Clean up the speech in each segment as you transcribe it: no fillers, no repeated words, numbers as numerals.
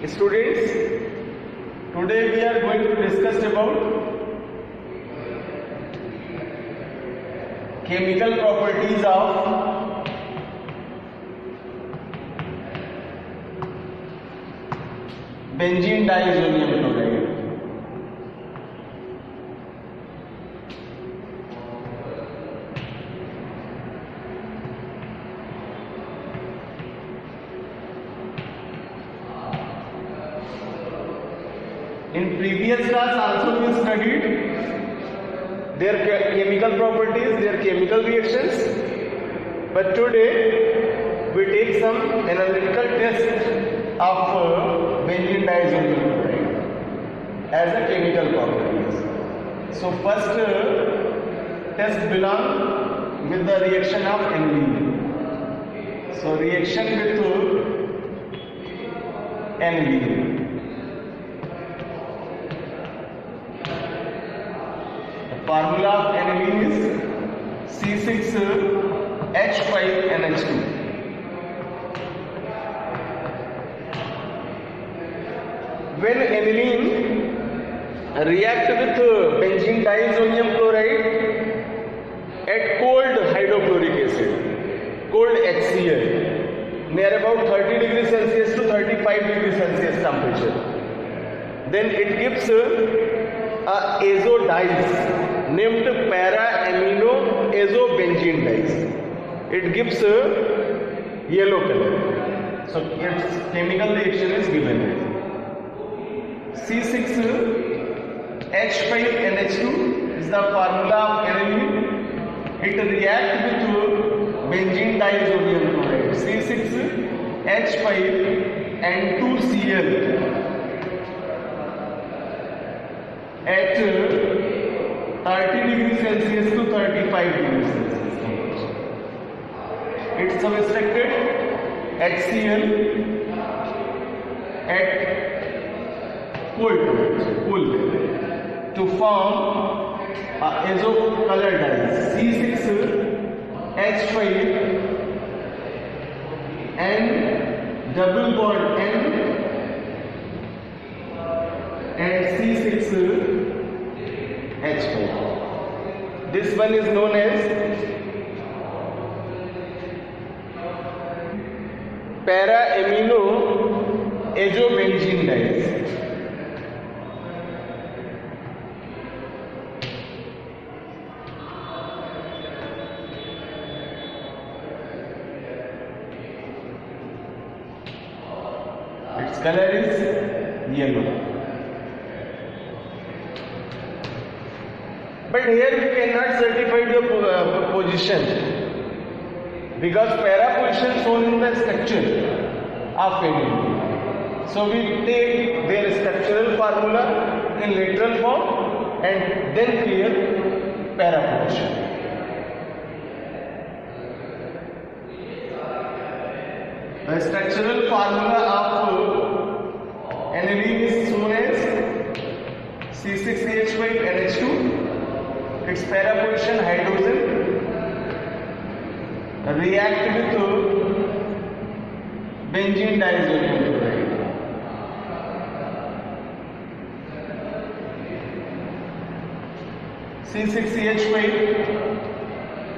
Students, today we are going to discuss about chemical properties of benzene diazonium chloride. In previous class also we studied their chemical properties, their chemical reactions, but today we take some analytical test of benzene diazonium chloride as a chemical properties. So first test belong with the reaction of aniline. So reaction with aniline. Formula of aniline is C6H5NH2. When aniline react with benzene diazonium chloride at cold hydrochloric acid, cold HCl, near about 30 degrees Celsius to 35 degrees Celsius temperature, then it gives a azo dyes named para-amino azobenzene dyes. It gives a yellow color. So its chemical reaction is given as C6H5NH2 is the formula of aniline. It reacts with benzene diazonium chloride C6H5 and 2Cl at 30 degrees Celsius to 35 degrees Celsius. It's subtracted HCl at cool to form azo color dyes C6H5 and double bond N and C6H5. This one is known as para-amino azobenzene dyes. Its color is yellow. But here we cannot certify the position because para position shown in the structure of aniline. So we take their structural formula in literal form and then clear para position. The structural formula of aniline is shown as C6H5NH2. Its para position hydrogen react with benzene diazonium chloride. C6CH5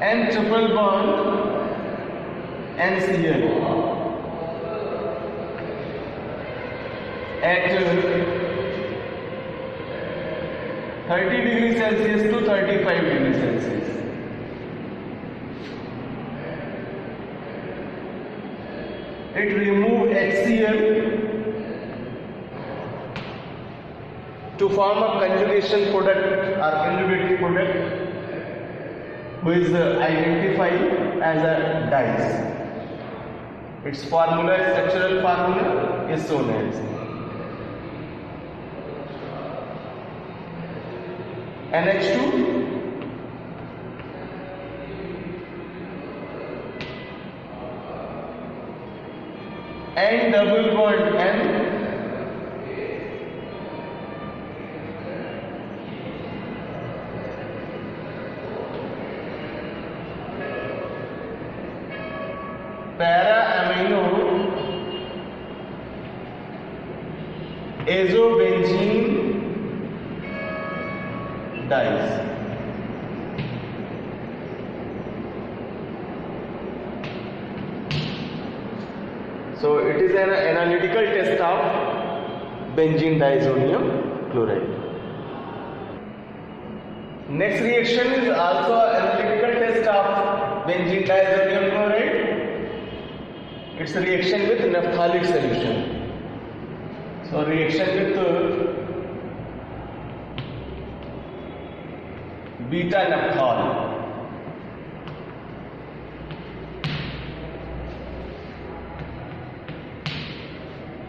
and triple bond NCl at 30 degrees Celsius to 35 degrees Celsius. It removes HCl to form a conjugation product or conjugatory product which is identified as a dyes. Its formula, structural formula is shown as NH2 and double bond N para-amino azobenzene dyes. So it is an analytical test of benzene diazonium chloride. Next reaction is also analytical test of benzene diazonium chloride. It's a reaction with naphthalic solution. So reaction with beta naphthol.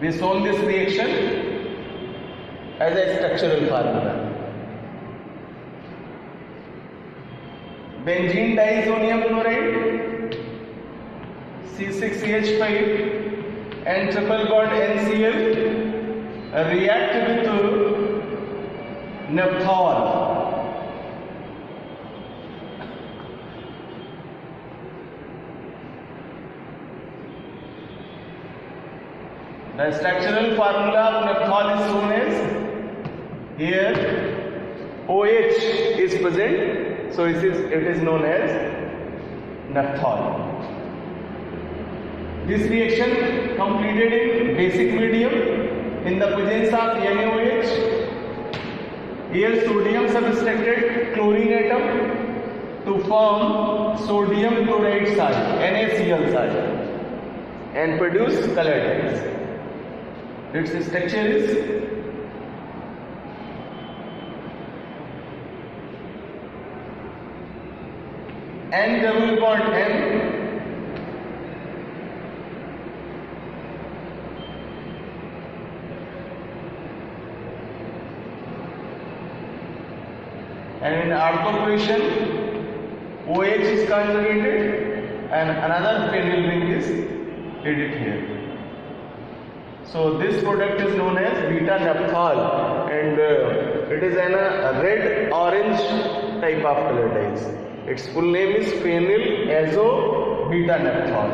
We shown this reaction as a structural formula. Benzene diazonium chloride, C6CH5 and triple bond NCl react with naphthol. The structural formula of naphthol is shown as here. OH is present, so it is known as naphthol. This reaction completed in basic medium in the presence of NaOH. Here sodium subtracted chlorine atom to form sodium chloride salt, NaCl salt, and produce colored dyes. Its structure is N double bond N and in ortho position OH is conjugated and another phenyl ring is added here. So this product is known as beta naphthol, and it is a red orange type of color dyes. Its full name is phenyl azo beta naphthol.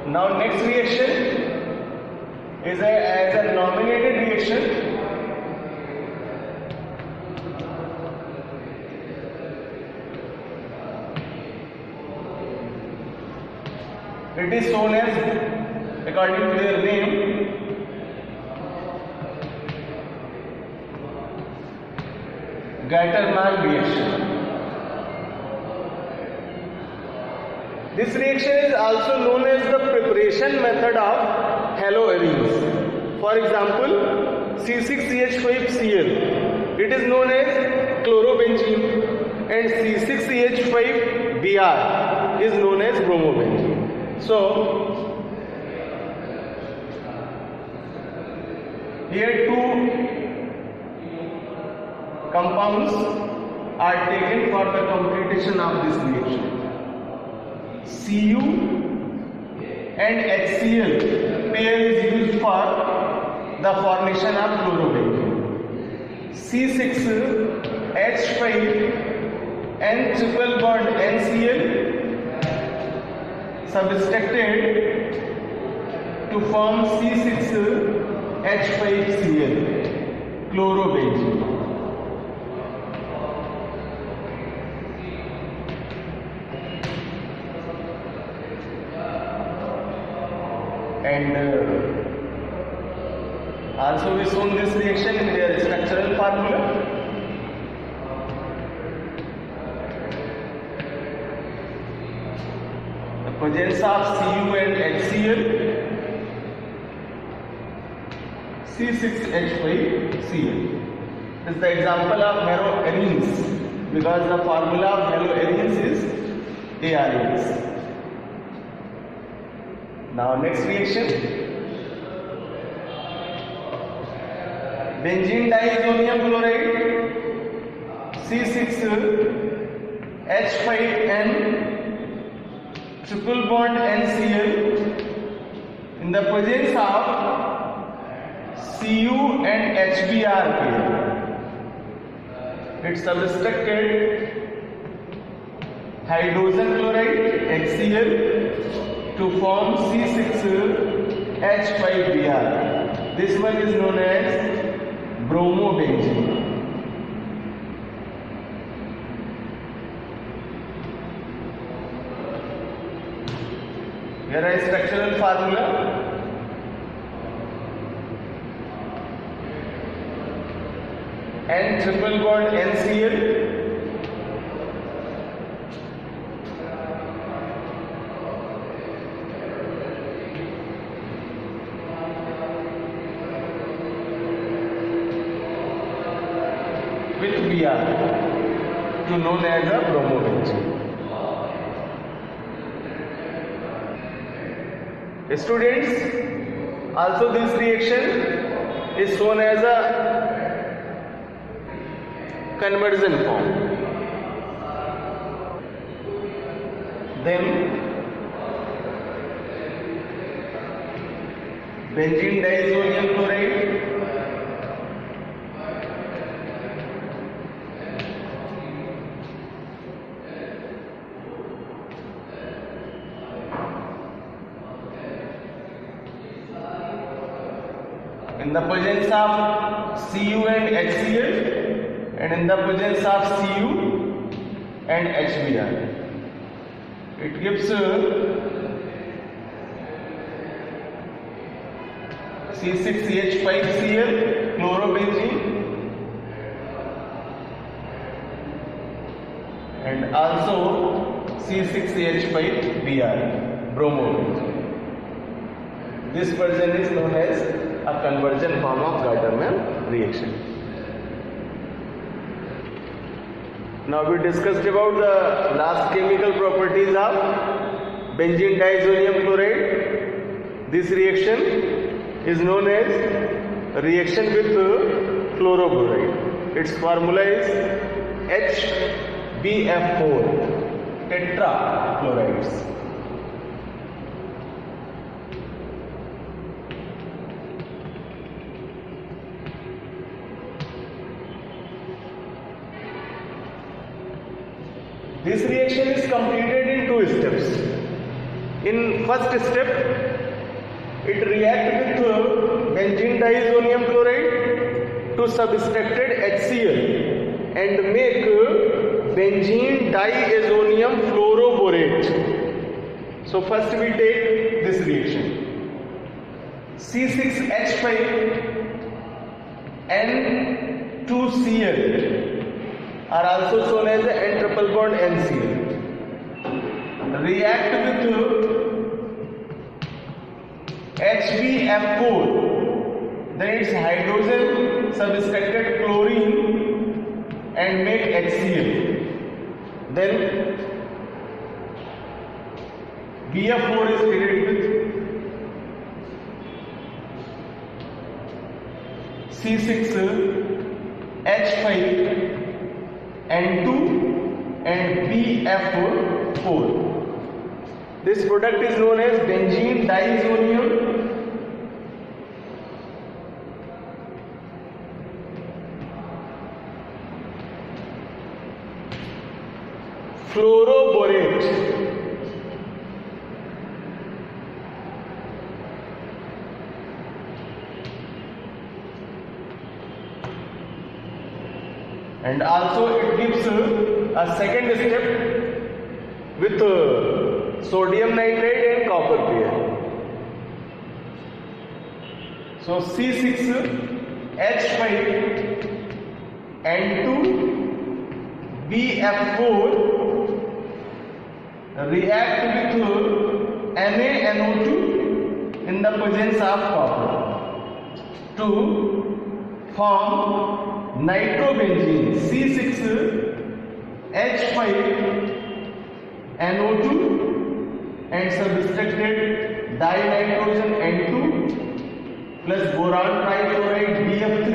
Now next reaction is as a nominated reaction. It is shown as, according to their name, Gaiterman reaction. This reaction is also known as the preparation method of haloarenes. For example, C6CH5Cl, it is known as chlorobenzene, and C6CH5Br is known as bromobenzene. So, here two compounds are taken for the completion of this reaction. Cu and HCl pair is used for the formation of chlorobenzene. C6H5 and triple bond NCl subtracted to form C6H5Cl, chlorobenzene. And also we shown this reaction in their structural formula. The presence of Cu and HCl, C6H5Cl is the example of haloarenes, because the formula of haloarenes is ARAs. Now next reaction benzene diazonium chloride C6H5N triple bond NCl in the presence of Cu and HBr pair. It subtracted hydrogen chloride HCl to form C6H5Br. This one is known as bromobenzene. Here is structural formula. N triple bond NCl with Br to known as a bromobenzene. Students, also this reaction is shown as a conversion form. Then benzene diazonium chloride in the presence of Cu and HCl and in the presence of Cu and HBr. It gives C6H5Cl chlorobenzene and also C6H5Br bromobenzene. This version is known as a conversion form of Gadamer reaction. Now we discussed about the last chemical properties of benzene diazonium chloride. This reaction is known as reaction with chlorofluoride. Its formula is HBF4 tetrachlorides. This reaction is completed in two steps. In first step, it reacts with benzene diazonium chloride to subtracted HCl and make benzene diazonium fluoroborate. So first we take this reaction. C6H5N2Cl are also shown as the N triple bond NCl. React with HBF4, then its hydrogen subtracted chlorine and make HCl. Then BF4 is created with C6H5 N2 and BF4. This product is known as benzene diazonium fluoroborate. And also it gives a second step with sodium nitrate and copper pair. So C6H5 N2 BF4 react with NaNO2 in the presence of copper to form nitrobenzene C6H5NO2 and subtracted dinitrogen N2 plus boron trifluoride BF3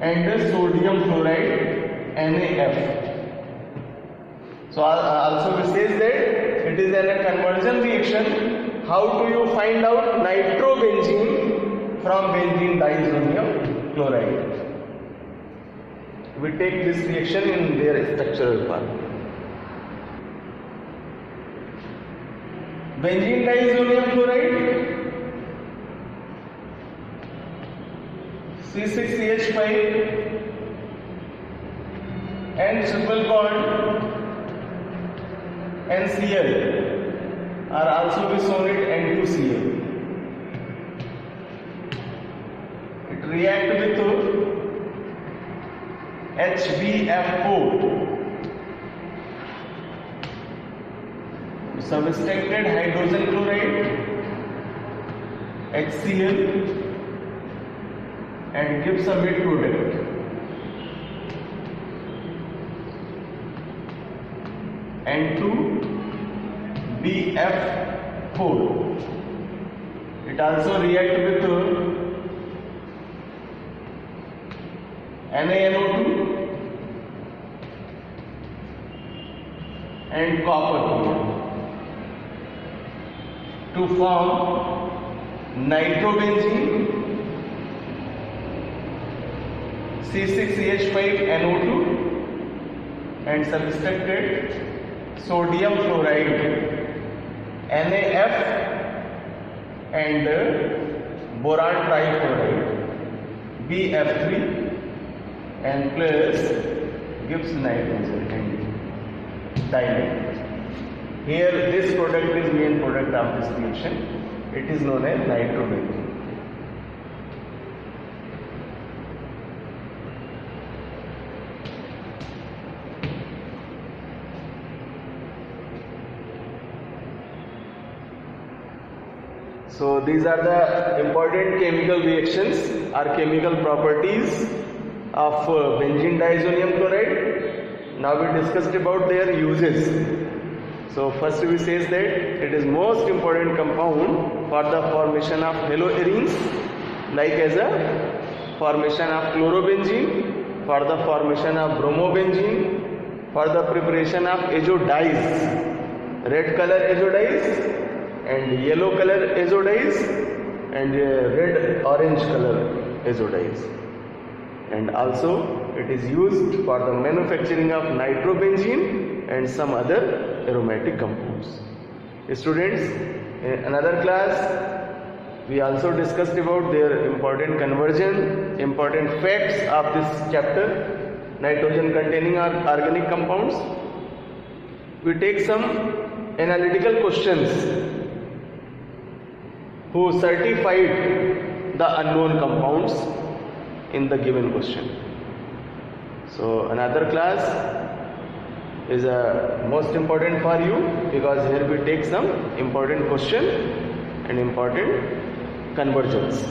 and sodium fluoride NaF. So also it says that it is a conversion reaction. How do you find out nitrobenzene from benzene diazonium chloride? We take this reaction in their structural part. Benzene diazonium chloride, C6CH5 and triple bond NCl are also we shown it N2Cl. It react with HbF4. Substituted hydrogen chloride HCl and gives a mid product. N2BF4. It also react with NaNO2 and copper to form nitrobenzene, C6CH5NO2 and substituted sodium fluoride NaF and boron trifluoride BF3 and plus gives nitrogen and diamond. Here this product is main product of this reaction. It is known as nitrobenzene. So these are the important chemical reactions or chemical properties of benzene diazonium chloride. Now we discussed about their uses. So first we says that it is most important compound for the formation of haloarenes, like as a formation of chlorobenzene, for the formation of bromobenzene, for the preparation of azo dyes, red color azo dyes and yellow color azo dyes and red orange color azo dyes. And also it is used for the manufacturing of nitrobenzene and some other aromatic compounds. Students, in another class we also discussed about their important conversion, important facts of this chapter, nitrogen containing organic compounds. We take some analytical questions who certified the unknown compounds in the given question. So another class is most important for you because here we take some important question and important conversions.